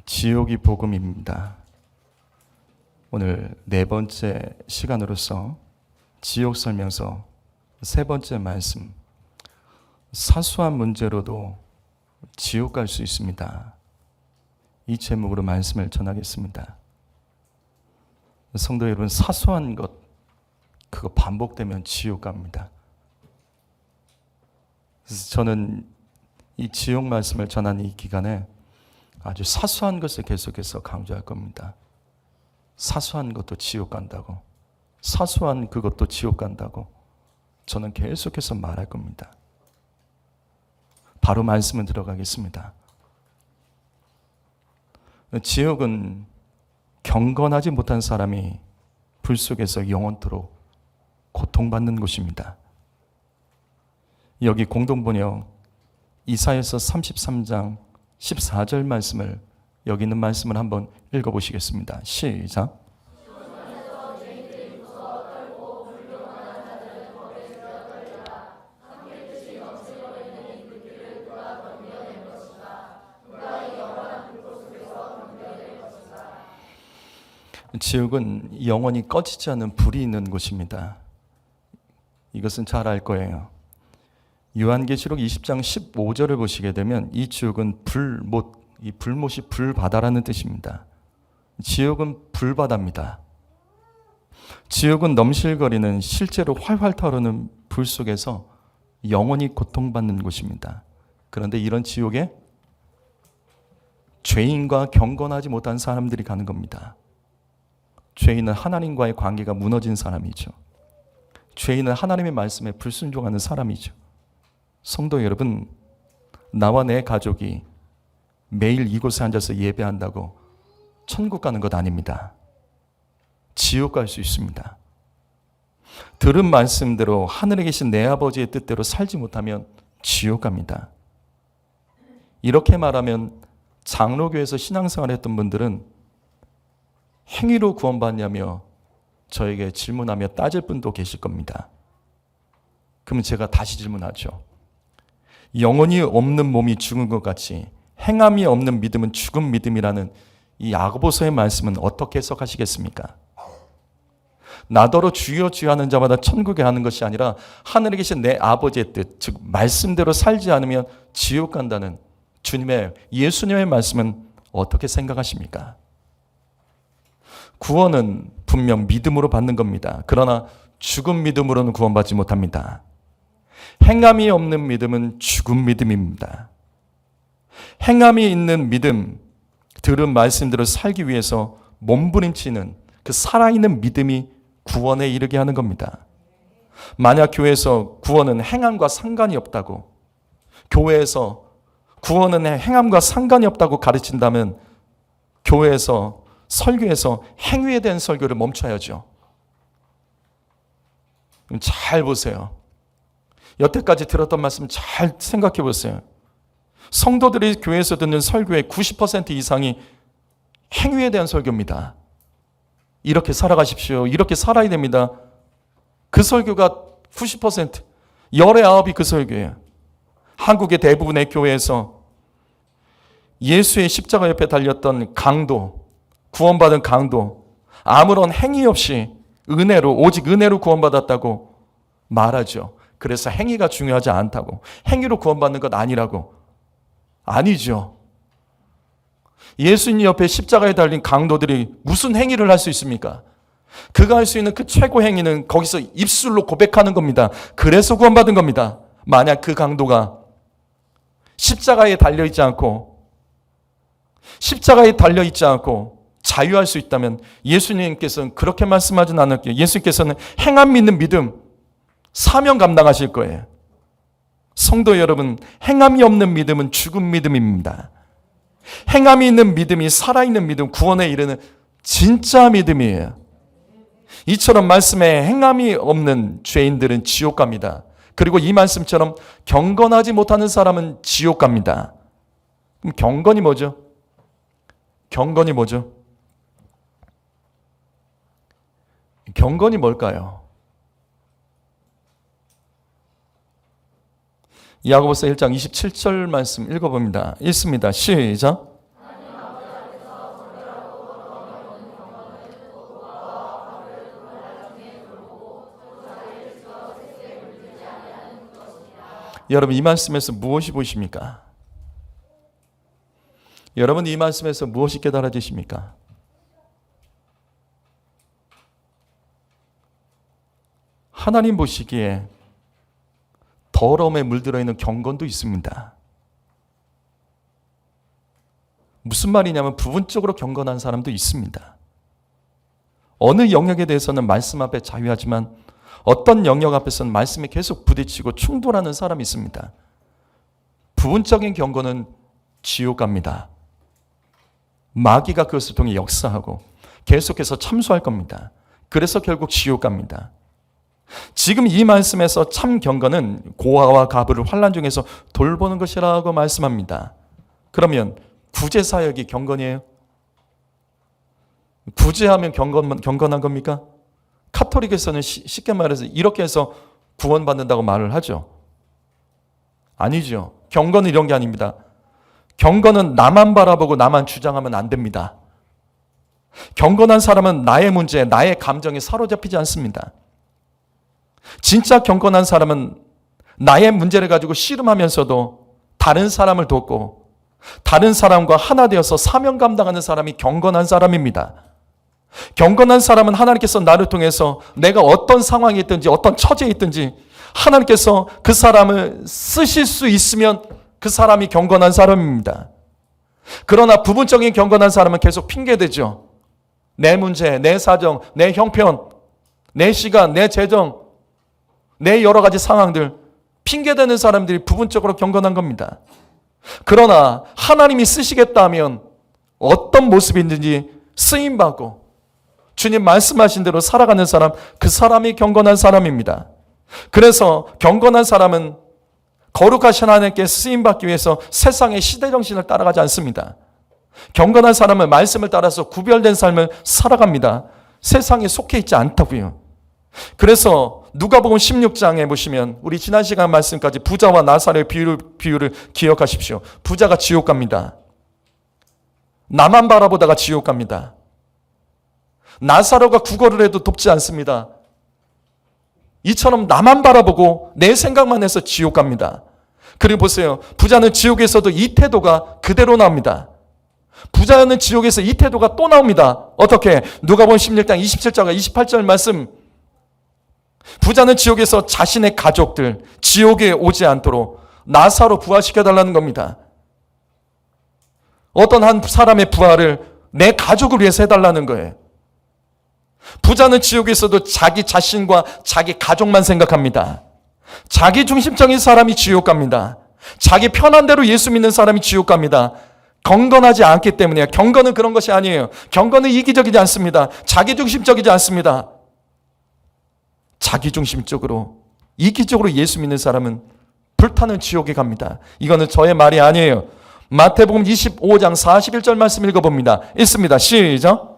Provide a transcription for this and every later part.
지옥이 복음입니다. 오늘 네 번째 시간으로서 지옥 설명서 세 번째 말씀, 사소한 문제로도 지옥 갈 수 있습니다. 이 제목으로 말씀을 전하겠습니다. 성도 여러분, 사소한 것 그거 반복되면 지옥 갑니다. 그래서 저는 이 지옥 말씀을 전하는 이 기간에 아주 사소한 것을 계속해서 강조할 겁니다. 사소한 것도 지옥 간다고, 사소한 그것도 지옥 간다고 저는 계속해서 말할 겁니다. 바로 말씀을 들어가겠습니다. 지옥은 경건하지 못한 사람이 불 속에서 영원토록 고통받는 곳입니다. 여기 공동번역 이사야서 33장 14절 말씀을, 여기 있는 말씀을 한번 읽어보시겠습니다. 시작. 지옥은 영원히 꺼지지 않는 불이 있는 곳입니다. 이것은 잘 알 거예요. 요한계시록 20장 15절을 보시게 되면 이 지옥은 불못, 이 불못이 불바다라는 뜻입니다. 지옥은 불바다입니다. 지옥은 넘실거리는 실제로 활활 타오르는 불 속에서 영원히 고통받는 곳입니다. 그런데 이런 지옥에 죄인과 경건하지 못한 사람들이 가는 겁니다. 죄인은 하나님과의 관계가 무너진 사람이죠. 죄인은 하나님의 말씀에 불순종하는 사람이죠. 성도 여러분, 나와 내 가족이 매일 이곳에 앉아서 예배한다고 천국 가는 것 아닙니다. 지옥 갈 수 있습니다. 들은 말씀대로 하늘에 계신 내 아버지의 뜻대로 살지 못하면 지옥 갑니다. 이렇게 말하면 장로교에서 신앙생활 했던 분들은 행위로 구원받냐며 저에게 질문하며 따질 분도 계실 겁니다. 그러면 제가 다시 질문하죠. 영혼이 없는 몸이 죽은 것 같이 행함이 없는 믿음은 죽은 믿음이라는 이 야고보서의 말씀은 어떻게 해석하시겠습니까? 나더러 주여 주여 하는 자마다 천국에 가는 것이 아니라 하늘에 계신 내 아버지의 뜻, 즉 말씀대로 살지 않으면 지옥 간다는 예수님의 말씀은 어떻게 생각하십니까? 구원은 분명 믿음으로 받는 겁니다. 그러나 죽은 믿음으로는 구원받지 못합니다. 행함이 없는 믿음은 죽은 믿음입니다. 행함이 있는 믿음, 들은 말씀대로 살기 위해서 몸부림치는 그 살아있는 믿음이 구원에 이르게 하는 겁니다. 만약 교회에서 구원은 행함과 상관이 없다고, 교회에서 구원은 행함과 상관이 없다고 가르친다면 교회에서 설교에서 행위에 대한 설교를 멈춰야죠. 잘 보세요. 여태까지 들었던 말씀 잘 생각해 보세요. 성도들이 교회에서 듣는 설교의 90% 이상이 행위에 대한 설교입니다. 이렇게 살아가십시오. 이렇게 살아야 됩니다. 그 설교가 90%, 열의 아홉이 그 설교예요. 한국의 대부분의 교회에서 예수의 십자가 옆에 달렸던 강도, 구원받은 강도, 아무런 행위 없이 은혜로, 오직 은혜로 구원받았다고 말하죠. 그래서 행위가 중요하지 않다고, 행위로 구원받는 것 아니라고. 아니죠. 예수님 옆에 십자가에 달린 강도들이 무슨 행위를 할 수 있습니까? 그가 할 수 있는 그 최고 행위는 거기서 입술로 고백하는 겁니다. 그래서 구원받은 겁니다. 만약 그 강도가 십자가에 달려있지 않고 자유할 수 있다면 예수님께서는 그렇게 말씀하진 않을게요. 예수님께서는 행함 믿는 믿음, 사명 감당하실 거예요. 성도 여러분, 행함이 없는 믿음은 죽은 믿음입니다. 행함이 있는 믿음이 살아있는 믿음, 구원에 이르는 진짜 믿음이에요. 이처럼 말씀에 행함이 없는 죄인들은 지옥 갑니다. 그리고 이 말씀처럼 경건하지 못하는 사람은 지옥 갑니다. 그럼 경건이 뭐죠? 경건이 뭐죠? 경건이 뭘까요? 야고보서 1장 27절 말씀 읽어봅니다. 읽습니다. 시작. 여러분 이 말씀에서 무엇이 보이십니까? 여러분 이 말씀에서 무엇이 깨달아지십니까? 하나님 보시기에 더러움에 물들어 있는 경건도 있습니다. 무슨 말이냐면 부분적으로 경건한 사람도 있습니다. 어느 영역에 대해서는 말씀 앞에 자유하지만 어떤 영역 앞에서는 말씀에 계속 부딪히고 충돌하는 사람이 있습니다. 부분적인 경건은 지옥 갑니다. 마귀가 그것을 통해 역사하고 계속해서 참수할 겁니다. 그래서 결국 지옥 갑니다. 지금 이 말씀에서 참 경건은 고아와 가부를 환난 중에서 돌보는 것이라고 말씀합니다. 그러면 구제사역이 경건이에요? 구제하면 경건한 겁니까? 카톨릭에서는 쉽게 말해서 이렇게 해서 구원받는다고 말을 하죠. 아니죠. 경건은 이런 게 아닙니다. 경건은 나만 바라보고 나만 주장하면 안 됩니다. 경건한 사람은 나의 문제, 나의 감정에 사로잡히지 않습니다. 진짜 경건한 사람은 나의 문제를 가지고 씨름하면서도 다른 사람을 돕고 다른 사람과 하나 되어서 사명 감당하는 사람이 경건한 사람입니다. 경건한 사람은 하나님께서 나를 통해서 내가 어떤 상황에 있든지 어떤 처지에 있든지 하나님께서 그 사람을 쓰실 수 있으면 그 사람이 경건한 사람입니다. 그러나 부분적인 경건한 사람은 계속 핑계대죠. 내 문제, 내 사정, 내 형편, 내 시간, 내 재정, 내 여러 가지 상황들 핑계대는 사람들이 부분적으로 경건한 겁니다. 그러나 하나님이 쓰시겠다 하면 어떤 모습이든지 쓰임받고 주님 말씀하신 대로 살아가는 사람, 그 사람이 경건한 사람입니다. 그래서 경건한 사람은 거룩하신 하나님께 쓰임받기 위해서 세상의 시대정신을 따라가지 않습니다. 경건한 사람은 말씀을 따라서 구별된 삶을 살아갑니다. 세상에 속해 있지 않다고요. 그래서 누가복음 16장에 보시면 우리 지난 시간 말씀까지 부자와 나사로의 비유를 기억하십시오. 부자가 지옥 갑니다. 나만 바라보다가 지옥 갑니다. 나사로가 구걸을 해도 돕지 않습니다. 이처럼 나만 바라보고 내 생각만 해서 지옥 갑니다. 그리고 보세요. 부자는 지옥에서도 이 태도가 그대로 나옵니다. 부자는 지옥에서 이 태도가 또 나옵니다. 어떻게? 누가복음 16장 27절과 28절 말씀. 부자는 지옥에서 자신의 가족들 지옥에 오지 않도록 나사로 부활시켜달라는 겁니다. 어떤 한 사람의 부활을 내 가족을 위해서 해달라는 거예요. 부자는 지옥에서도 자기 자신과 자기 가족만 생각합니다. 자기 중심적인 사람이 지옥 갑니다. 자기 편한 대로 예수 믿는 사람이 지옥 갑니다. 경건하지 않기 때문이에요. 경건은 그런 것이 아니에요. 경건은 이기적이지 않습니다. 자기 중심적이지 않습니다. 자기 중심적으로 이기적으로 예수 믿는 사람은 불타는 지옥에 갑니다. 이거는 저의 말이 아니에요. 마태복음 25장 41절 말씀 읽어봅니다. 읽습니다. 시작.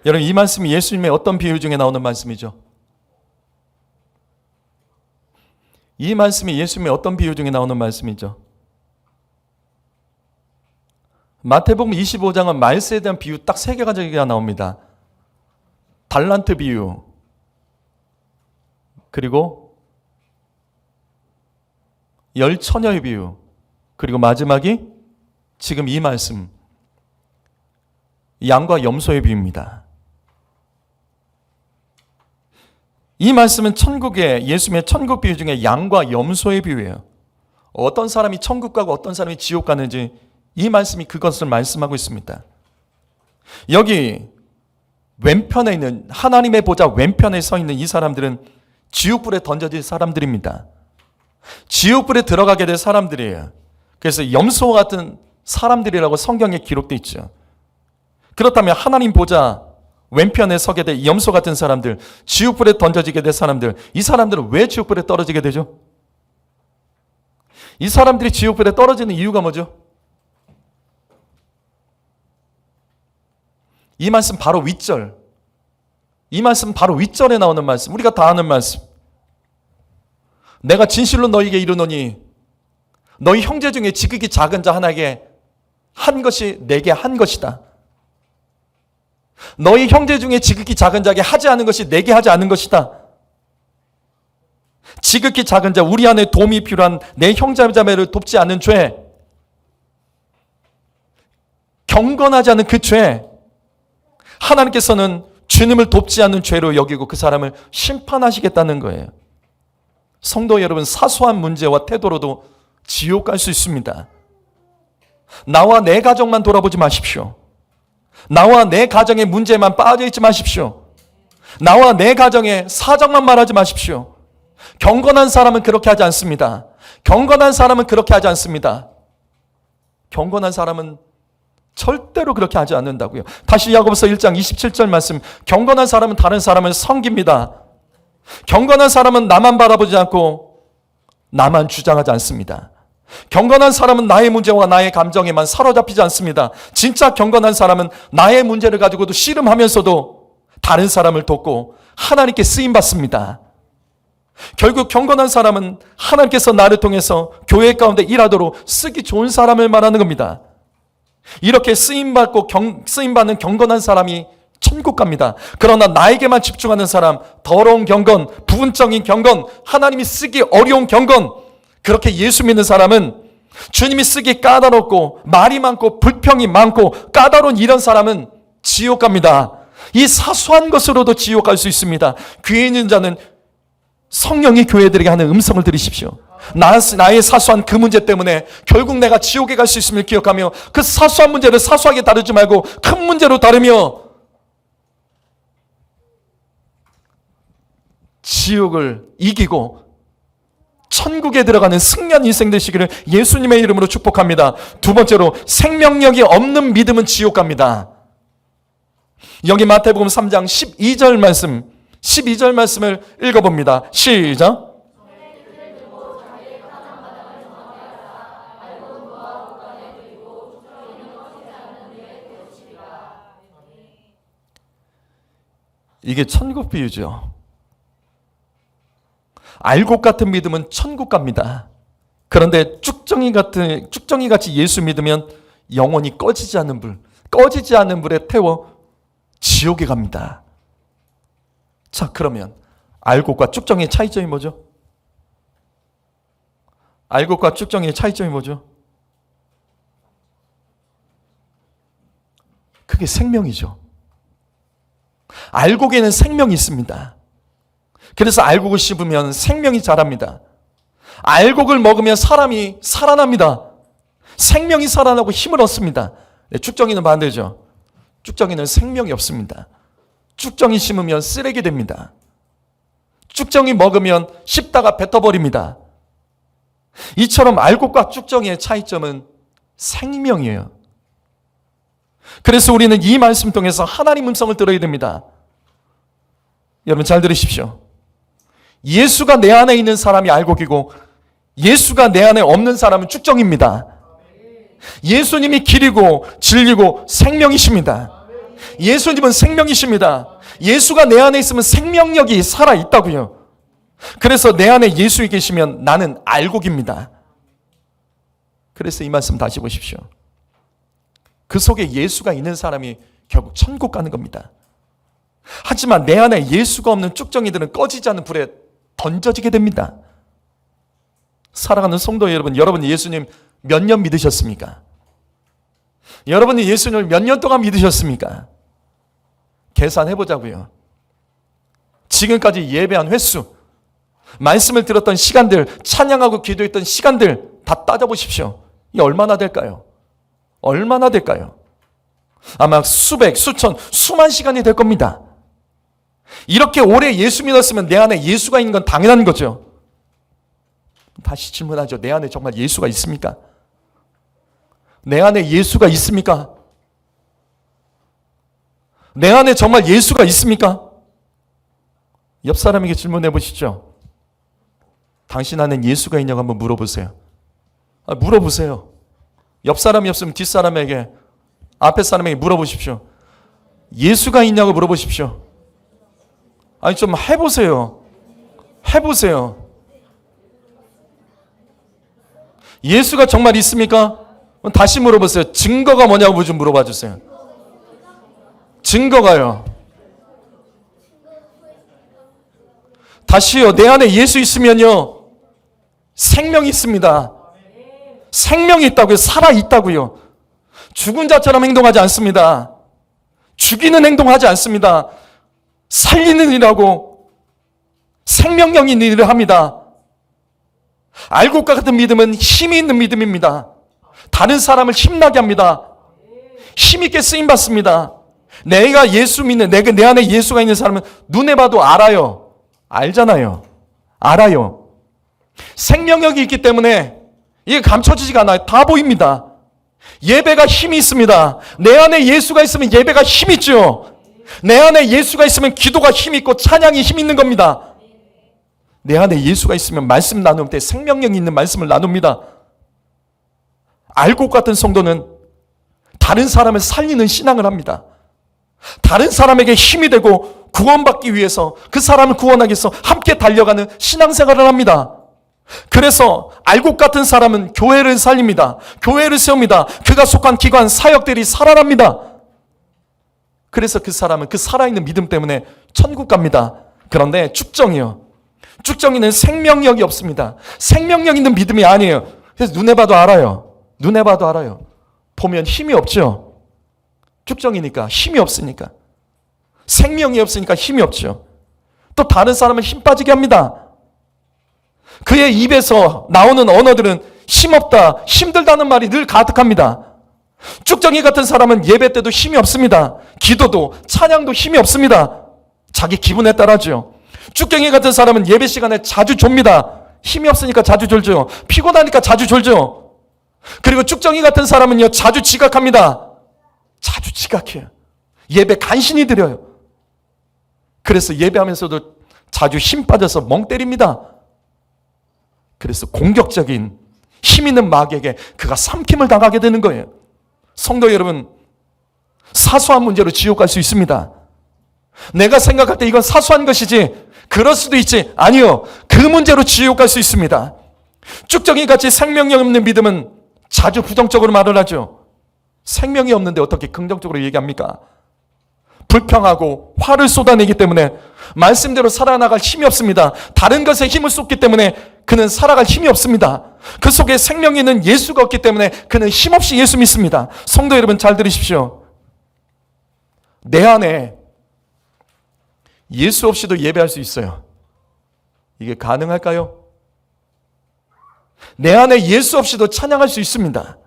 여러분 이 말씀이 예수님의 어떤 비유 중에 나오는 말씀이죠? 이 말씀이 예수님의 어떤 비유 중에 나오는 말씀이죠? 마태복음 25장은 말세에 대한 비유 딱 3개가 나옵니다. 달란트 비유, 그리고 열처녀의 비유, 그리고 마지막이 지금 이 말씀, 양과 염소의 비유입니다. 이 말씀은 천국의 예수님의 천국 비유 중에 양과 염소의 비유예요. 어떤 사람이 천국 가고 어떤 사람이 지옥 가는지 이 말씀이 그것을 말씀하고 있습니다. 여기 왼편에 있는 하나님의 보좌 왼편에 서 있는 이 사람들은 지옥불에 던져질 사람들입니다. 지옥불에 들어가게 될 사람들이에요. 그래서 염소와 같은 사람들이라고 성경에 기록되어 있죠. 그렇다면 하나님 보좌 왼편에 서게 될 염소 같은 사람들, 지옥불에 던져지게 될 사람들, 이 사람들은 왜 지옥불에 떨어지게 되죠? 이 사람들이 지옥불에 떨어지는 이유가 뭐죠? 이 말씀 바로 윗절, 이 말씀 바로 윗절에 나오는 말씀, 우리가 다 아는 말씀. 내가 진실로 너희에게 이르노니 너희 형제 중에 지극히 작은 자 하나에게 한 것이 내게 한 것이다. 너희 형제 중에 지극히 작은 자에게 하지 않은 것이 내게 하지 않은 것이다. 지극히 작은 자, 우리 안에 도움이 필요한 내 형제자매를 돕지 않는 죄, 경건하지 않은 그 죄, 하나님께서는 주님을 돕지 않는 죄로 여기고 그 사람을 심판하시겠다는 거예요. 성도 여러분, 사소한 문제와 태도로도 지옥 갈 수 있습니다. 나와 내 가정만 돌아보지 마십시오. 나와 내 가정의 문제만 빠져있지 마십시오. 나와 내 가정의 사정만 말하지 마십시오. 경건한 사람은 그렇게 하지 않습니다. 경건한 사람은 그렇게 하지 않습니다. 경건한 사람은 절대로 그렇게 하지 않는다고요. 다시 야고보서 1장 27절 말씀. 경건한 사람은 다른 사람을 섬깁니다. 경건한 사람은 나만 바라보지 않고 나만 주장하지 않습니다. 경건한 사람은 나의 문제와 나의 감정에만 사로잡히지 않습니다. 진짜 경건한 사람은 나의 문제를 가지고도 씨름하면서도 다른 사람을 돕고 하나님께 쓰임받습니다. 결국 경건한 사람은 하나님께서 나를 통해서 교회 가운데 일하도록 쓰기 좋은 사람을 말하는 겁니다. 이렇게 쓰임받는 경건한 사람이 천국 갑니다. 그러나 나에게만 집중하는 사람, 더러운 경건, 부분적인 경건, 하나님이 쓰기 어려운 경건, 그렇게 예수 믿는 사람은 주님이 쓰기 까다롭고 말이 많고 불평이 많고 까다로운 이런 사람은 지옥 갑니다. 이 사소한 것으로도 지옥 갈 수 있습니다. 귀에 있는 자는 성령이 교회들에게 하는 음성을 들으십시오. 나의 사소한 그 문제 때문에 결국 내가 지옥에 갈 수 있음을 기억하며 그 사소한 문제를 사소하게 다루지 말고 큰 문제로 다루며 지옥을 이기고 천국에 들어가는 승리한 인생 되시기를 예수님의 이름으로 축복합니다. 두 번째로, 생명력이 없는 믿음은 지옥 갑니다. 여기 마태복음 3장 12절 말씀, 12절 말씀을 읽어봅니다. 시작. 이게 천국 비유죠. 알곡 같은 믿음은 천국 갑니다. 그런데 쭉정이 같이 예수 믿으면 영원히 꺼지지 않는 불에 태워 지옥에 갑니다. 자, 그러면 알곡과 쭉정의 차이점이 뭐죠? 알곡과 쭉정의 차이점이 뭐죠? 그게 생명이죠. 알곡에는 생명이 있습니다. 그래서 알곡을 씹으면 생명이 자랍니다. 알곡을 먹으면 사람이 살아납니다. 생명이 살아나고 힘을 얻습니다. 네, 쭉정이는 반대죠. 쭉정이는 생명이 없습니다. 쭉정이 심으면 쓰레기 됩니다. 쭉정이 먹으면 씹다가 뱉어버립니다. 이처럼 알곡과 쭉정이의 차이점은 생명이에요. 그래서 우리는 이 말씀 통해서 하나님 음성을 들어야 됩니다. 여러분 잘 들으십시오. 예수가 내 안에 있는 사람이 알곡이고 예수가 내 안에 없는 사람은 쭉정입니다. 예수님이 길이고 진리고 생명이십니다. 예수님은 생명이십니다. 예수가 내 안에 있으면 생명력이 살아있다고요. 그래서 내 안에 예수가 계시면 나는 알곡입니다. 그래서 이 말씀 다시 보십시오. 그 속에 예수가 있는 사람이 결국 천국 가는 겁니다. 하지만 내 안에 예수가 없는 쭉정이들은 꺼지지 않는 불에 던져지게 됩니다. 사랑하는 성도 여러분, 여러분이 예수님 몇 년 믿으셨습니까? 여러분이 예수님을 몇 년 동안 믿으셨습니까? 계산해보자고요. 지금까지 예배한 횟수, 말씀을 들었던 시간들, 찬양하고 기도했던 시간들 다 따져보십시오. 이게 얼마나 될까요? 얼마나 될까요? 아마 수백, 수천, 수만 시간이 될 겁니다. 이렇게 오래 예수 믿었으면 내 안에 예수가 있는 건 당연한 거죠. 다시 질문하죠. 내 안에 정말 예수가 있습니까? 내 안에 예수가 있습니까? 내 안에 정말 예수가 있습니까? 옆 사람에게 질문해 보시죠. 당신 안에 예수가 있냐고 한번 물어보세요. 물어보세요. 옆 사람이 없으면 뒷 사람에게, 앞에 사람에게 물어보십시오. 예수가 있냐고 물어보십시오. 아니 좀 해보세요. 해보세요. 예수가 정말 있습니까? 다시 물어보세요. 증거가 뭐냐고 좀 물어봐 주세요. 증거가요. 다시요. 내 안에 예수 있으면요. 생명이 있습니다. 생명이 있다고요. 살아있다고요. 죽은 자처럼 행동하지 않습니다. 죽이는 행동하지 않습니다. 살리는 일하고 생명력 있는 일을 합니다. 알곡과 같은 믿음은 힘이 있는 믿음입니다. 다른 사람을 힘나게 합니다. 힘있게 쓰임받습니다. 내가 예수 믿는, 내 안에 예수가 있는 사람은 눈에 봐도 알아요. 알잖아요. 알아요. 생명력이 있기 때문에 이게 감춰지지가 않아요. 다 보입니다. 예배가 힘이 있습니다. 내 안에 예수가 있으면 예배가 힘 있죠. 내 안에 예수가 있으면 기도가 힘 있고 찬양이 힘 있는 겁니다. 내 안에 예수가 있으면 말씀 나눌 때 생명력 있는 말씀을 나눕니다. 알곡 같은 성도는 다른 사람을 살리는 신앙을 합니다. 다른 사람에게 힘이 되고 구원받기 위해서 그 사람을 구원하기 위해서 함께 달려가는 신앙생활을 합니다. 그래서 알곡 같은 사람은 교회를 살립니다. 교회를 세웁니다. 그가 속한 기관, 사역들이 살아납니다. 그래서 그 사람은 그 살아있는 믿음 때문에 천국 갑니다. 그런데 쭉정이요. 쭉정이는 생명력이 없습니다. 생명력 있는 믿음이 아니에요. 그래서 눈에 봐도 알아요. 눈에 봐도 알아요. 보면 힘이 없죠. 쭉정이니까 힘이 없으니까. 생명이 없으니까 힘이 없죠. 또 다른 사람은 힘 빠지게 합니다. 그의 입에서 나오는 언어들은 힘없다, 힘들다는 말이 늘 가득합니다. 쭉정이 같은 사람은 예배 때도 힘이 없습니다. 기도도 찬양도 힘이 없습니다. 자기 기분에 따라죠. 쭉정이 같은 사람은 예배 시간에 자주 졸니다. 힘이 없으니까 자주 졸죠. 피곤하니까 자주 졸죠. 그리고 쭉정이 같은 사람은요, 자주 지각합니다. 자주 지각해요. 예배 간신히 드려요. 그래서 예배하면서도 자주 힘 빠져서 멍 때립니다. 그래서 공격적인 힘 있는 마귀에게 그가 삼킴을 당하게 되는 거예요. 성도 여러분, 사소한 문제로 지옥 갈 수 있습니다. 내가 생각할 때 이건 사소한 것이지, 그럴 수도 있지. 아니요. 그 문제로 지옥 갈 수 있습니다. 쭉정이 같이 생명력 없는 믿음은 자주 부정적으로 말을 하죠. 생명이 없는데 어떻게 긍정적으로 얘기합니까? 불평하고 화를 쏟아내기 때문에 말씀대로 살아나갈 힘이 없습니다. 다른 것에 힘을 쏟기 때문에 그는 살아갈 힘이 없습니다. 그 속에 생명이 있는 예수가 없기 때문에 그는 힘없이 예수 믿습니다. 성도 여러분 잘 들으십시오. 내 안에 예수 없이도 예배할 수 있어요. 이게 가능할까요? 내 안에 예수 없이도 찬양할 수 있습니다.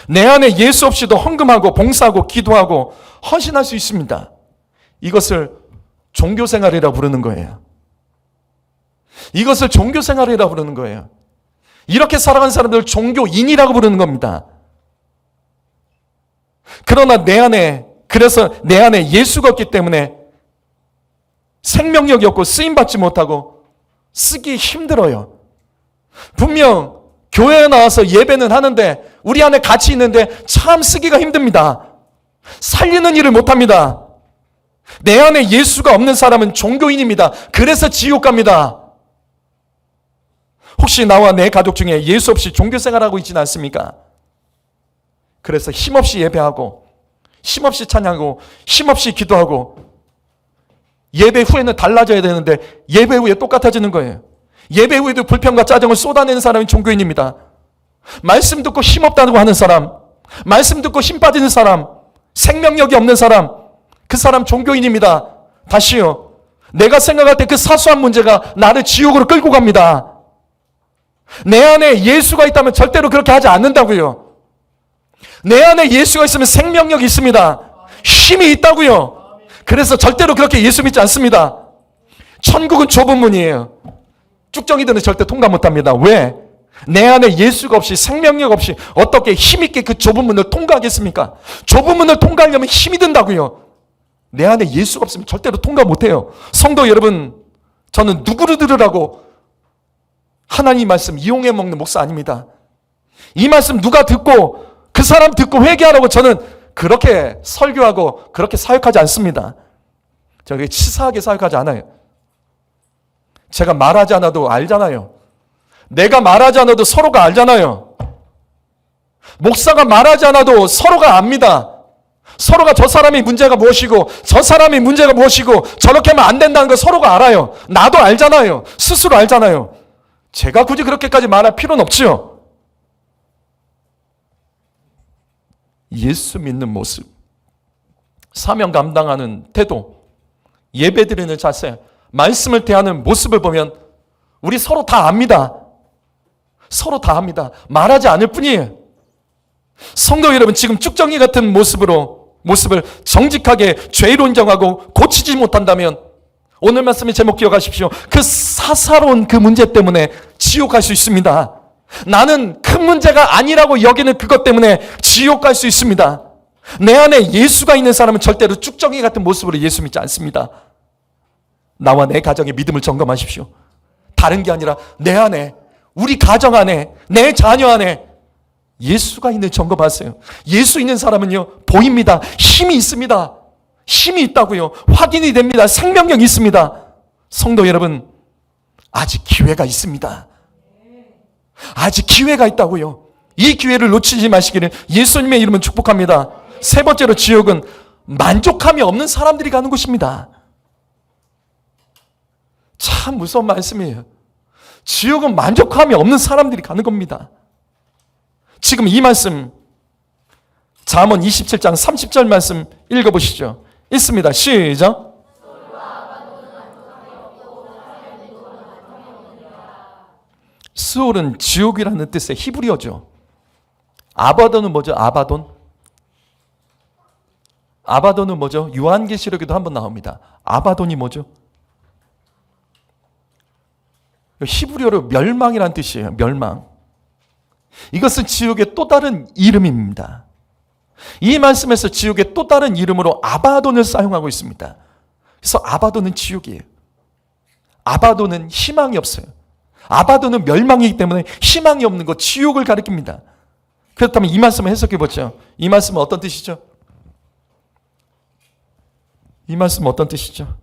내 안에 예수 없이도 헌금하고 봉사하고 기도하고 헌신할 수 있습니다. 이것을 종교생활이라고 부르는 거예요. 이것을 종교생활이라고 부르는 거예요. 이렇게 살아가는 사람들을 종교인이라고 부르는 겁니다. 그러나 그래서 내 안에 예수가 없기 때문에 생명력이 없고 쓰임받지 못하고 쓰기 힘들어요. 분명 교회에 나와서 예배는 하는데 우리 안에 같이 있는데 참 쓰기가 힘듭니다. 살리는 일을 못합니다. 내 안에 예수가 없는 사람은 종교인입니다. 그래서 지옥 갑니다. 혹시 나와 내 가족 중에 예수 없이 종교생활하고 있지는 않습니까? 그래서 힘없이 예배하고 힘없이 찬양하고 힘없이 기도하고 예배 후에는 달라져야 되는데 예배 후에 똑같아지는 거예요. 예배 후에도 불평과 짜증을 쏟아내는 사람이 종교인입니다. 말씀 듣고 힘없다고 하는 사람, 말씀 듣고 힘 빠지는 사람, 생명력이 없는 사람, 그 사람 종교인입니다. 다시요. 내가 생각할 때 그 사소한 문제가 나를 지옥으로 끌고 갑니다. 내 안에 예수가 있다면 절대로 그렇게 하지 않는다고요. 내 안에 예수가 있으면 생명력이 있습니다. 힘이 있다고요. 그래서 절대로 그렇게 예수 믿지 않습니다. 천국은 좁은 문이에요. 쭉정이들은 절대 통과 못합니다. 왜? 내 안에 예수가 없이 생명력 없이 어떻게 힘있게 그 좁은 문을 통과하겠습니까? 좁은 문을 통과하려면 힘이 든다고요. 내 안에 예수가 없으면 절대로 통과 못해요. 성도 여러분, 저는 누구를 들으라고 하나님 말씀 이용해 먹는 목사 아닙니다. 이 말씀 누가 듣고 그 사람 듣고 회개하라고 저는 그렇게 설교하고 그렇게 사역하지 않습니다. 저게 치사하게 사역하지 않아요. 제가 말하지 않아도 알잖아요. 내가 말하지 않아도 서로가 알잖아요. 목사가 말하지 않아도 서로가 압니다. 서로가 저 사람이 문제가 무엇이고 저 사람이 문제가 무엇이고 저렇게 하면 안 된다는 걸 서로가 알아요. 나도 알잖아요. 스스로 알잖아요. 제가 굳이 그렇게까지 말할 필요는 없지요. 예수 믿는 모습, 사명 감당하는 태도, 예배드리는 자세, 말씀을 대하는 모습을 보면 우리 서로 다 압니다. 서로 다 압니다. 말하지 않을 뿐이에요. 성도 여러분, 지금 쭉정이 같은 모습을 정직하게 죄로 인정하고 고치지 못한다면 오늘 말씀의 제목 기억하십시오. 그 사사로운 그 문제 때문에 지옥 갈 수 있습니다. 나는 큰 문제가 아니라고 여기는 그것 때문에 지옥 갈 수 있습니다. 내 안에 예수가 있는 사람은 절대로 쭉정이 같은 모습으로 예수 믿지 않습니다. 나와 내 가정의 믿음을 점검하십시오. 다른 게 아니라 내 안에, 우리 가정 안에, 내 자녀 안에 예수가 있는 점검하세요. 예수 있는 사람은요, 보입니다. 힘이 있습니다. 힘이 있다고요. 확인이 됩니다. 생명력이 있습니다. 성도 여러분, 아직 기회가 있습니다. 아직 기회가 있다고요. 이 기회를 놓치지 마시기를 예수님의 이름은 축복합니다. 세 번째로, 지옥은 만족함이 없는 사람들이 가는 곳입니다. 참 무서운 말씀이에요. 지옥은 만족함이 없는 사람들이 가는 겁니다. 지금 이 말씀, 잠언 27장 30절 말씀 읽어보시죠. 있습니다. 시작. 스올은 지옥이라는 뜻의 히브리어죠. 아바돈은 뭐죠? 아바돈은 뭐죠? 요한계시록에도 한번 나옵니다. 아바돈이 뭐죠? 히브리어로 멸망이라는 뜻이에요. 멸망. 이것은 지옥의 또 다른 이름입니다. 이 말씀에서 지옥의 또 다른 이름으로 아바돈을 사용하고 있습니다. 그래서 아바돈은 지옥이에요. 아바돈은 희망이 없어요. 아바돈은 멸망이기 때문에 희망이 없는 것, 지옥을 가리킵니다. 그렇다면 이 말씀을 해석해 보죠. 이 말씀은 어떤 뜻이죠? 이 말씀은 어떤 뜻이죠?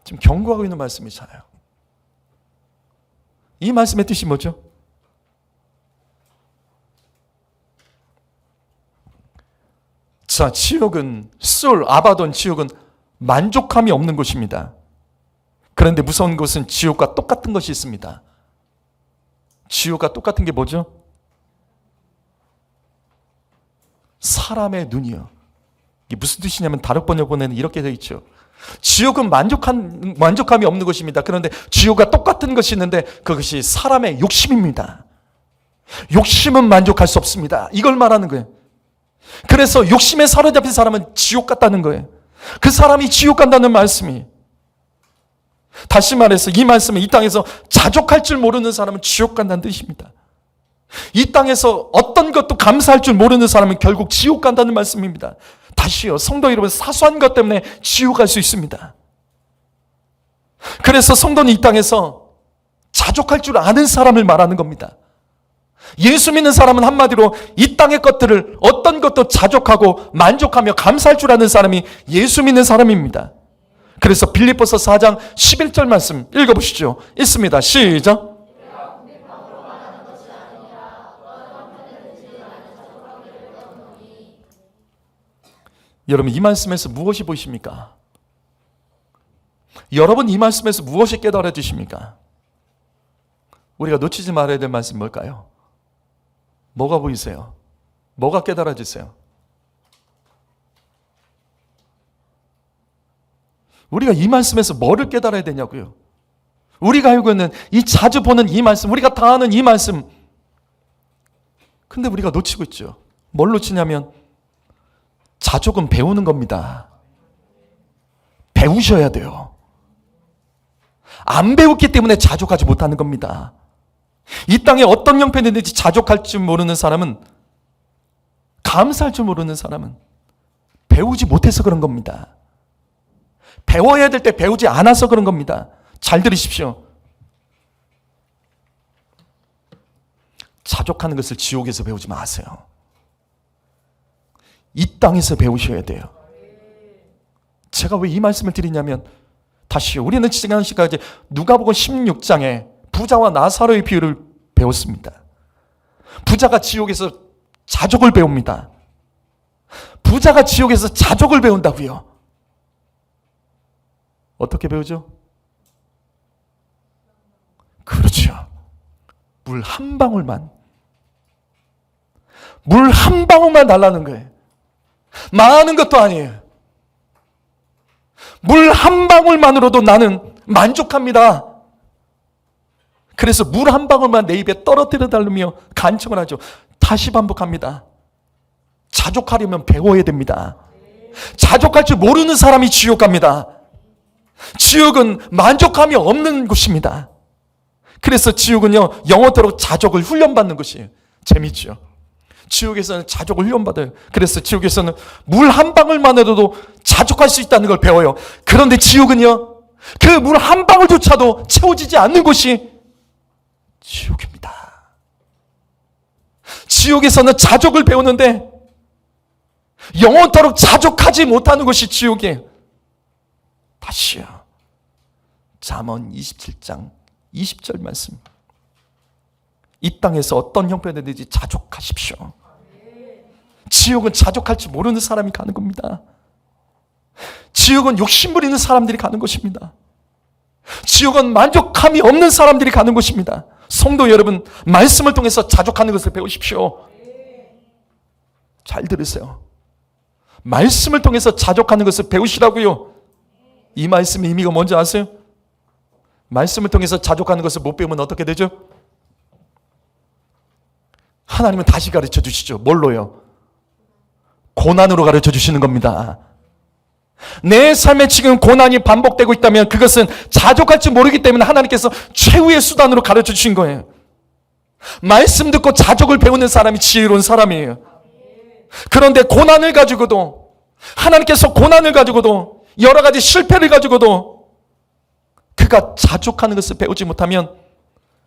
지금 경고하고 있는 말씀이잖아요. 이 말씀의 뜻이 뭐죠? 자, 지옥은, 아바돈 지옥은 만족함이 없는 곳입니다. 그런데 무서운 것은 지옥과 똑같은 것이 있습니다. 지옥과 똑같은 게 뭐죠? 사람의 눈이요. 이게 무슨 뜻이냐면 다른 번역본에는 이렇게 되어 있죠. 지옥은 만족함이 없는 것입니다. 그런데 지옥과 똑같은 것이 있는데 그것이 사람의 욕심입니다. 욕심은 만족할 수 없습니다. 이걸 말하는 거예요. 그래서 욕심에 사로잡힌 사람은 지옥 갔다는 거예요. 그 사람이 지옥 간다는 말씀이. 다시 말해서 이 말씀은 이 땅에서 자족할 줄 모르는 사람은 지옥 간다는 뜻입니다. 이 땅에서 어떤 것도 감사할 줄 모르는 사람은 결국 지옥 간다는 말씀입니다. 다시요, 성도 여러분, 사소한 것 때문에 지옥 갈 수 있습니다. 그래서 성도는 이 땅에서 자족할 줄 아는 사람을 말하는 겁니다. 예수 믿는 사람은 한마디로 이 땅의 것들을 어떤 것도 자족하고 만족하며 감사할 줄 아는 사람이 예수 믿는 사람입니다. 그래서 빌립보서 4장 11절 말씀 읽어보시죠. 있습니다. 시작. 여러분, 이 말씀에서 무엇이 보이십니까? 여러분, 이 말씀에서 무엇이 깨달아지십니까? 우리가 놓치지 말아야 될 말씀 뭘까요? 뭐가 보이세요? 뭐가 깨달아지세요? 우리가 이 말씀에서 뭐를 깨달아야 되냐고요? 우리가 알고 있는 이 자주 보는 이 말씀, 우리가 다 아는 이 말씀. 근데 우리가 놓치고 있죠. 뭘 놓치냐면 자족은 배우는 겁니다. 배우셔야 돼요. 안 배웠기 때문에 자족하지 못하는 겁니다. 이 땅에 어떤 형편이 있는지 자족할 줄 모르는 사람은, 감사할 줄 모르는 사람은 배우지 못해서 그런 겁니다. 배워야 될 때 배우지 않아서 그런 겁니다. 잘 들으십시오. 자족하는 것을 지옥에서 배우지 마세요. 이 땅에서 배우셔야 돼요. 제가 왜 이 말씀을 드리냐면, 다시요, 우리는 지난 시간까지 누가복음 16장에 부자와 나사로의 비유를 배웠습니다. 부자가 지옥에서 자족을 배웁니다. 부자가 지옥에서 자족을 배운다고요. 어떻게 배우죠? 그렇죠. 물 한 방울만 달라는 거예요. 많은 것도 아니에요. 물 한 방울만으로도 나는 만족합니다. 그래서 물 한 방울만 내 입에 떨어뜨려 달라며 간청을 하죠. 다시 반복합니다. 자족하려면 배워야 됩니다. 자족할 줄 모르는 사람이 지옥 갑니다. 지옥은 만족함이 없는 곳입니다. 그래서 지옥은요, 영원토록 자족을 훈련받는 것이에요. 재밌죠? 지옥에서는 자족을 훈련받아요. 그래서 지옥에서는 물 한 방울만으로도 자족할 수 있다는 걸 배워요. 그런데 지옥은요, 그 물 한 방울조차도 채워지지 않는 곳이 지옥입니다. 지옥에서는 자족을 배우는데 영원토록 자족하지 못하는 것이 지옥이에요. 다시요. 잠언 27장 20절 말씀. 이 땅에서 어떤 형편이든지 자족하십시오. 지옥은 자족할 줄 모르는 사람이 가는 겁니다. 지옥은 욕심 부리는 사람들이 가는 것입니다. 지옥은 만족함이 없는 사람들이 가는 것입니다. 성도 여러분, 말씀을 통해서 자족하는 것을 배우십시오. 잘 들으세요. 말씀을 통해서 자족하는 것을 배우시라고요. 이 말씀의 의미가 뭔지 아세요? 말씀을 통해서 자족하는 것을 못 배우면 어떻게 되죠? 하나님은 다시 가르쳐 주시죠. 뭘로요? 고난으로 가르쳐 주시는 겁니다. 내 삶에 지금 고난이 반복되고 있다면 그것은 자족할 줄 모르기 때문에 하나님께서 최후의 수단으로 가르쳐 주신 거예요. 말씀 듣고 자족을 배우는 사람이 지혜로운 사람이에요. 그런데 고난을 가지고도, 하나님께서 고난을 가지고도, 여러 가지 실패를 가지고도 그가 자족하는 것을 배우지 못하면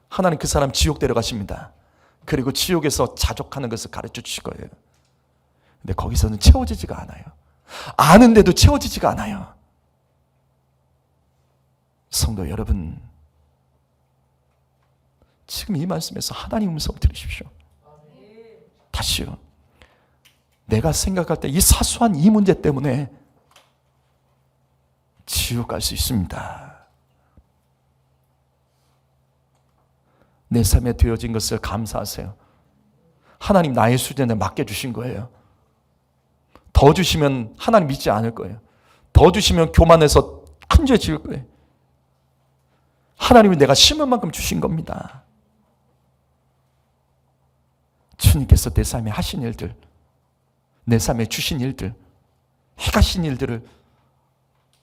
하나님 그 사람 지옥 데려가십니다. 그리고 지옥에서 자족하는 것을 가르쳐 주실 거예요. 근데 거기서는 채워지지가 않아요. 아는데도 채워지지가 않아요. 성도 여러분, 지금 이 말씀에서 하나님 음성을 들으십시오. 다시요. 내가 생각할 때 이 사소한 이 문제 때문에 지옥 갈 수 있습니다. 내 삶에 되어진 것을 감사하세요. 하나님 나의 수준에 맡겨주신 거예요. 더 주시면 하나님 믿지 않을 거예요. 더 주시면 교만해서 큰 죄 지을 거예요. 하나님이 내가 심은 만큼 주신 겁니다. 주님께서 내 삶에 하신 일들, 내 삶에 주신 일들, 행하신 일들을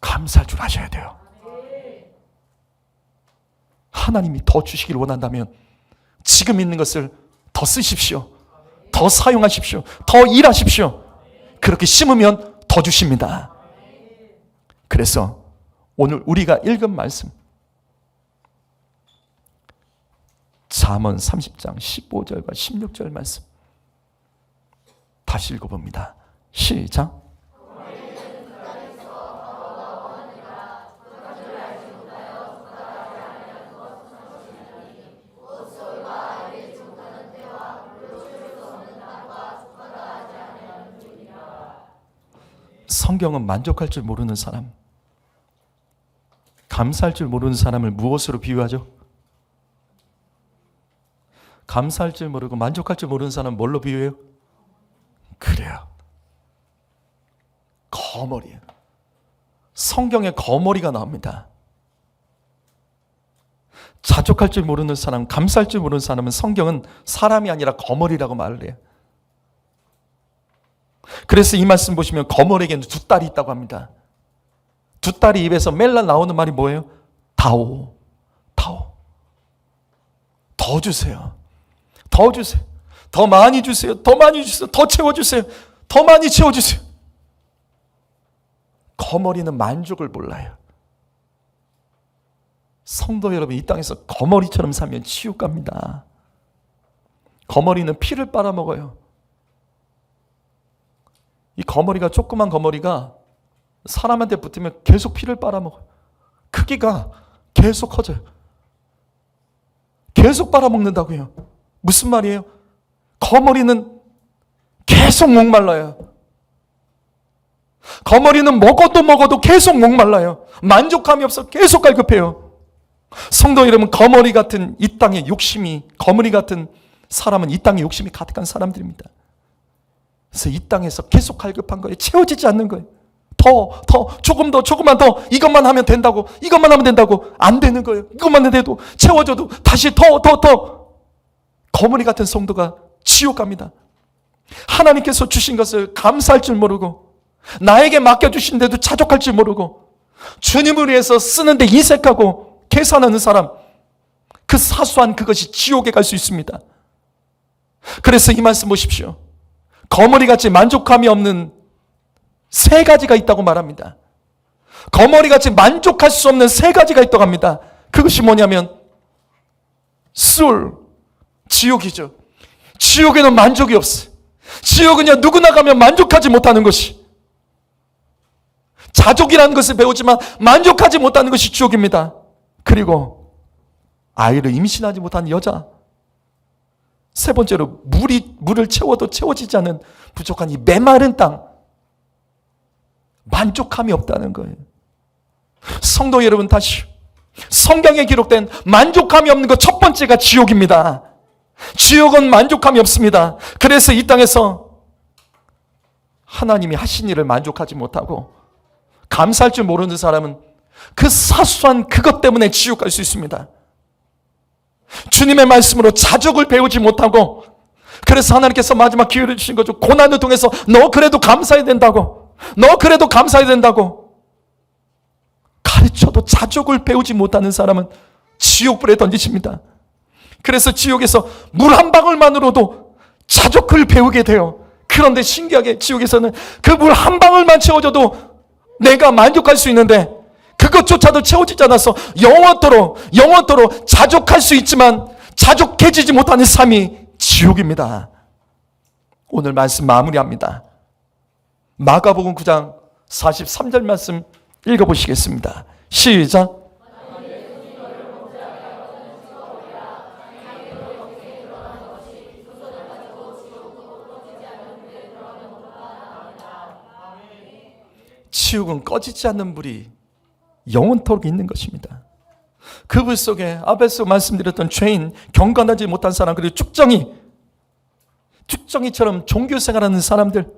감사할 줄 아셔야 돼요. 하나님이 더 주시길 원한다면 지금 있는 것을 더 쓰십시오. 더 사용하십시오. 더 일하십시오. 그렇게 심으면 더 주십니다. 그래서 오늘 우리가 읽은 말씀, 잠언 30장 15절과 16절 말씀 다시 읽어봅니다. 시작. 성경은 만족할 줄 모르는 사람, 감사할 줄 모르는 사람을 무엇으로 비유하죠? 감사할 줄 모르고 만족할 줄 모르는 사람은 뭘로 비유해요? 그래요. 거머리예요. 성경에 거머리가 나옵니다. 자족할 줄 모르는 사람, 감사할 줄 모르는 사람은 성경은 사람이 아니라 거머리라고 말을 해요. 그래서 이 말씀 보시면 거머리에게는 두 딸이 있다고 합니다. 두 딸이 입에서 맨날 나오는 말이 뭐예요? 다오, 다오. 더 주세요. 더 주세요. 더 많이 주세요. 더 많이 주세요. 더 채워주세요. 더 많이 채워주세요. 거머리는 만족을 몰라요. 성도 여러분, 이 땅에서 거머리처럼 살면 지옥 갑니다. 거머리는 피를 빨아먹어요. 이 거머리가, 조그만 거머리가 사람한테 붙으면 계속 피를 빨아먹어요. 크기가 계속 커져요. 계속 빨아먹는다고요. 무슨 말이에요? 거머리는 계속 목말라요. 거머리는 먹어도 계속 목말라요. 만족감이 없어 계속 갈급해요. 성도 여러분, 거머리 같은 이 땅의 욕심이, 거머리 같은 사람은 이 땅의 욕심이 가득한 사람들입니다. 그래서 이 땅에서 계속 갈급한 거예요. 채워지지 않는 거예요. 조금 더, 조금만 더, 이것만 하면 된다고, 이것만 하면 된다고, 안 되는 거예요. 이것만 해도 채워져도 다시 더. 거머리 같은 성도가 지옥 갑니다. 하나님께서 주신 것을 감사할 줄 모르고, 나에게 맡겨주신데도 자족할 줄 모르고, 주님을 위해서 쓰는데 인색하고 계산하는 사람, 그 사소한 그것이 지옥에 갈 수 있습니다. 그래서 이 말씀 보십시오. 거머리같이 만족함이 없는 세 가지가 있다고 말합니다. 거머리같이 만족할 수 없는 세 가지가 있다고 합니다. 그것이 뭐냐면 지옥이죠. 지옥에는 만족이 없어요. 지옥은요, 누구나 가면 만족하지 못하는 것이, 자족이라는 것을 배우지만 만족하지 못하는 것이 지옥입니다. 그리고 아이를 임신하지 못한 여자, 세 번째로 물을 채워도 채워지지 않는 부족한 이 메마른 땅, 만족함이 없다는 거예요. 성도 여러분, 다시 성경에 기록된 만족함이 없는 것 첫 번째가 지옥입니다. 지옥은 만족함이 없습니다. 그래서 이 땅에서 하나님이 하신 일을 만족하지 못하고 감사할 줄 모르는 사람은 그 사소한 그것 때문에 지옥 갈 수 있습니다. 주님의 말씀으로 자족을 배우지 못하고, 그래서 하나님께서 마지막 기회를 주신 거죠. 고난을 통해서 너 그래도 감사해야 된다고, 가르쳐도 자족을 배우지 못하는 사람은 지옥불에 던지십니다. 그래서 지옥에서 물 한 방울만으로도 자족을 배우게 돼요. 그런데 신기하게 지옥에서는 그 물 한 방울만 채워줘도 내가 만족할 수 있는데, 그것조차도 채워지지 않아서 영원토록 자족할 수 있지만 자족해지지 못하는 삶이 지옥입니다. 오늘 말씀 마무리합니다. 마가복음 9장 43절 말씀 읽어보시겠습니다. 시작. 지옥은 꺼지지 않는 불이 영원토록 있는 것입니다. 그 불 속에 앞에서 말씀드렸던 죄인, 경건하지 못한 사람, 그리고 쭉정이처럼 종교 생활하는 사람들,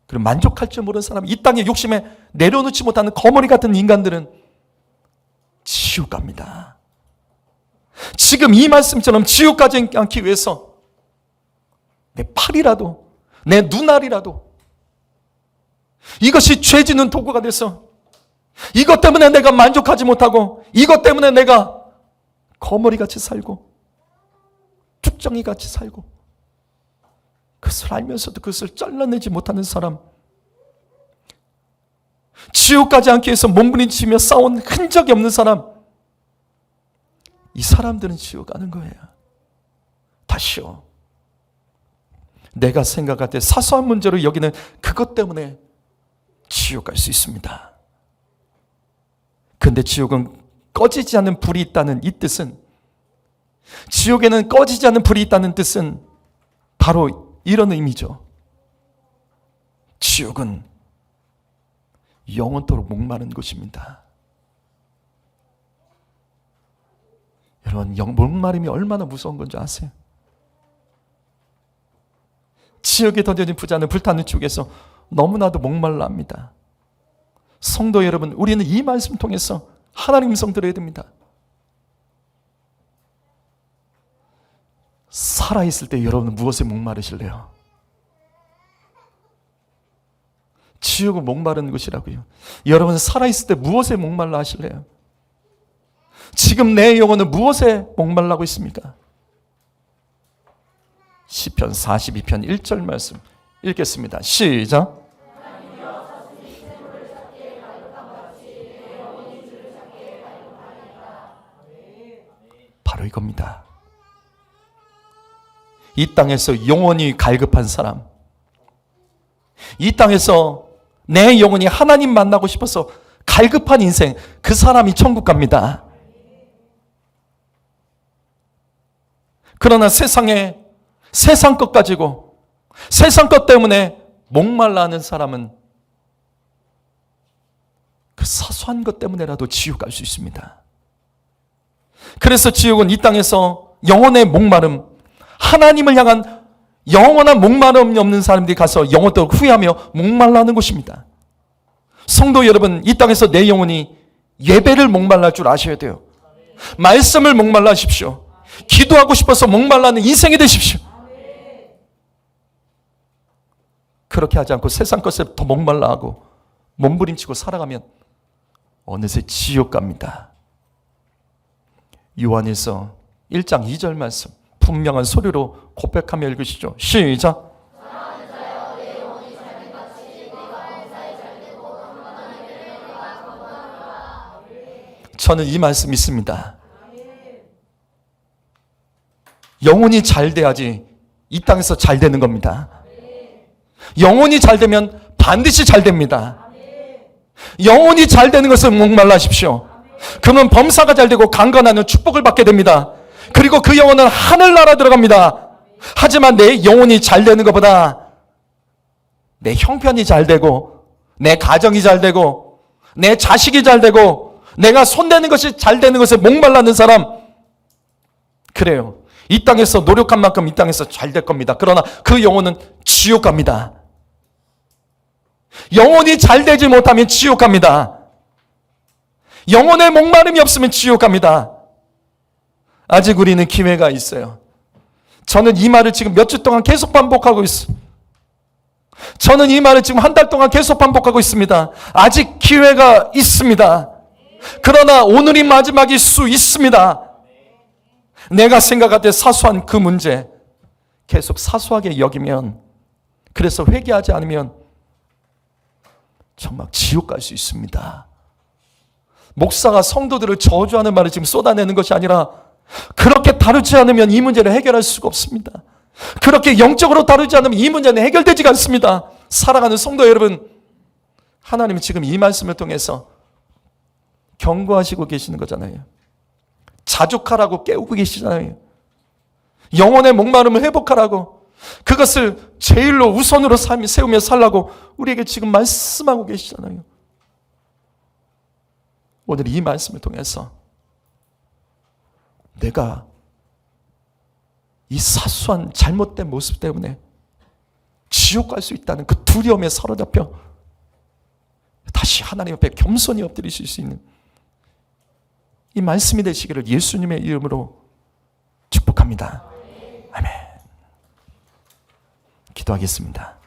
그리고 만족할 줄 모르는 사람, 이 땅의 욕심에 내려놓지 못하는 거머리 같은 인간들은 지옥 갑니다. 지금 이 말씀처럼 지옥 가지 않기 위해서 내 팔이라도, 내 눈알이라도, 이것이 죄 짓는 도구가 돼서 이것 때문에 내가 만족하지 못하고, 이것 때문에 내가 거머리같이 살고 쭉정이같이 살고, 그것을 알면서도 그것을 잘라내지 못하는 사람, 지옥 가지 않기 위해서 몸부림치며 싸운 흔적이 없는 사람, 이 사람들은 지옥 가는 거예요. 다시요, 내가 생각할 때 사소한 문제로 여기는 그것 때문에 지옥 갈 수 있습니다. 근데 지옥은 꺼지지 않는 불이 있다는 이 뜻은, 지옥에는 꺼지지 않는 불이 있다는 뜻은 바로 이런 의미죠. 지옥은 영원토록 목마른 곳입니다. 여러분, 목마름이 얼마나 무서운 건지 아세요? 지옥에 던져진 부자는 불타는 지옥에서 너무나도 목말라 합니다. 성도 여러분, 우리는 이 말씀 통해서 하나님 음성 들어야 됩니다. 살아있을 때 여러분은 무엇에 목마르실래요? 지옥은 목마른 곳이라고요. 여러분 살아있을 때 무엇에 목말라 하실래요? 지금 내 영혼은 무엇에 목말라고 있습니까? 시편 42편 1절 말씀 읽겠습니다. 시작. 바로 이겁니다. 이 땅에서 영원히 갈급한 사람, 이 땅에서 내 영혼이 하나님 만나고 싶어서 갈급한 인생, 그 사람이 천국 갑니다. 그러나 세상에 세상 것 가지고 세상 것 때문에 목말라 하는 사람은 그 사소한 것 때문에라도 지옥 갈 수 있습니다. 그래서 지옥은 이 땅에서 영혼의 목마름, 하나님을 향한 영원한 목마름이 없는 사람들이 가서 영원토록 후회하며 목말라 하는 곳입니다. 성도 여러분, 이 땅에서 내 영혼이 예배를 목말라 할 줄 아셔야 돼요. 말씀을 목말라 하십시오. 기도하고 싶어서 목말라 하는 인생이 되십시오. 그렇게 하지 않고 세상 것에 더 목말라 하고 몸부림치고 살아가면 어느새 지옥 갑니다. 요한일서 1장 2절 말씀 분명한 소리로 고백하며 읽으시죠. 시작. 저는 이 말씀 있습니다. 영혼이 잘 돼야지 이 땅에서 잘 되는 겁니다. 영혼이 잘 되면 반드시 잘 됩니다. 영혼이 잘 되는 것은 목말라 하십시오. 그러면 범사가 잘 되고 강건하는 축복을 받게 됩니다. 그리고 그 영혼은 하늘나라 들어갑니다. 하지만 내 영혼이 잘 되는 것보다 내 형편이 잘 되고 내 가정이 잘 되고 내 자식이 잘 되고 내가 손대는 것이 잘 되는 것에 목말라는 사람, 그래요. 이 땅에서 노력한 만큼 이 땅에서 잘 될 겁니다. 그러나 그 영혼은 지옥 갑니다. 영혼이 잘 되지 못하면 지옥 갑니다. 영혼의 목마름이 없으면 지옥 갑니다. 아직 우리는 기회가 있어요. 저는 이 말을 지금 몇 주 동안 계속 반복하고 있어요. 저는 이 말을 지금 한 달 동안 계속 반복하고 있습니다. 아직 기회가 있습니다. 그러나 오늘이 마지막일 수 있습니다. 내가 생각할 때 사소한 그 문제 계속 사소하게 여기면, 그래서 회개하지 않으면 정말 지옥 갈 수 있습니다. 목사가 성도들을 저주하는 말을 지금 쏟아내는 것이 아니라 그렇게 다루지 않으면 이 문제를 해결할 수가 없습니다. 그렇게 영적으로 다루지 않으면 이 문제는 해결되지가 않습니다. 사랑하는 성도 여러분, 하나님은 지금 이 말씀을 통해서 경고하시고 계시는 거잖아요. 자족하라고 깨우고 계시잖아요. 영혼의 목마름을 회복하라고, 그것을 제일로 우선으로 세우며 살라고 우리에게 지금 말씀하고 계시잖아요. 오늘 이 말씀을 통해서 내가 이 사소한 잘못된 모습 때문에 지옥 갈 수 있다는 그 두려움에 사로잡혀 다시 하나님 앞에 겸손히 엎드리실 수 있는 이 말씀이 되시기를 예수님의 이름으로 축복합니다. 아멘. 기도하겠습니다.